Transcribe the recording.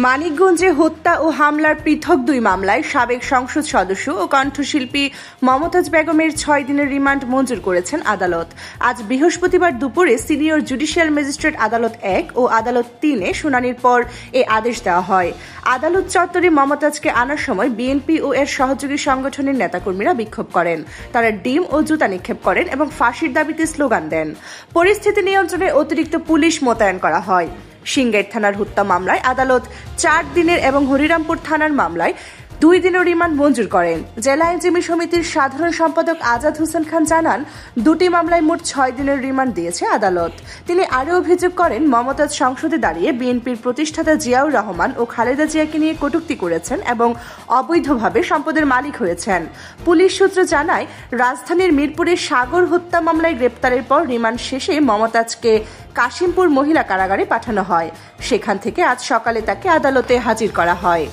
মানিকগঞ্জে হত্যা ও হামলার পৃথক দুই মামলায় সাবেক সংসদ সদস্য ও কণ্ঠশিল্পী মমতাজ বেগমের 6 দিনের রিমান্ড মঞ্জুর করেছেন আদালত। আজ বৃহস্পতিবার দুপুরে সিনিয়র জুডিশিয়াল ম্যাজিস্ট্রেট আদালত 1 ও আদালত 3-এ শুনানির পর এ আদেশ দেওয়া হয়। আদালত চত্বরে মমতাজকে আনার সময় বিএনপি ও এর সহযোগী সংগঠনের নেতাকর্মীরা বিক্ষোভ করেন। তারা ডিম ও জুতা নিক্ষেপ করেন এবং ফাঁসির দাবিতে স্লোগান দেন। পরিস্থিতি নিয়ন্ত্রণে অতিরিক্ত পুলিশ মোতায়েন করা হয়। সিংগাইর থানার হত্যা মামলায় আদালত 4 দিনের এবং হরিরামপুর থানার মামলায় 2 দিনের রিমান্ড মঞ্জুর করেন। জেলা আইনজীবী সমিতির সাধারণ সম্পাদক আজাদ হোসেন খান জানান, 2টি মামলায় মোট 6 দিনের রিমান্ড দিয়েছে আদালত। তিনি আরও অভিযোগ করেন, মমতাজ সংসদে দাঁড়িয়ে বিএনপির প্রতিষ্ঠাতা জিয়াউর রহমান ও খালেদা জিয়াকে নিয়ে কটূক্তি করেছেন এবং অবৈধভাবে সম্পদের মালিক হয়েছেন। পুলিশ সূত্র জানায়, রাজধানীর মিরপুরে সাগর হত্যা মামলায় গ্রেপ্তারের পর রিমান্ড শেষে মমতাজকে কাশিমপুর মহিলা কারাগারে পাঠানো হয়। সেখান থেকে আজ সকালে তাকে আদালতে হাজির করা হয়।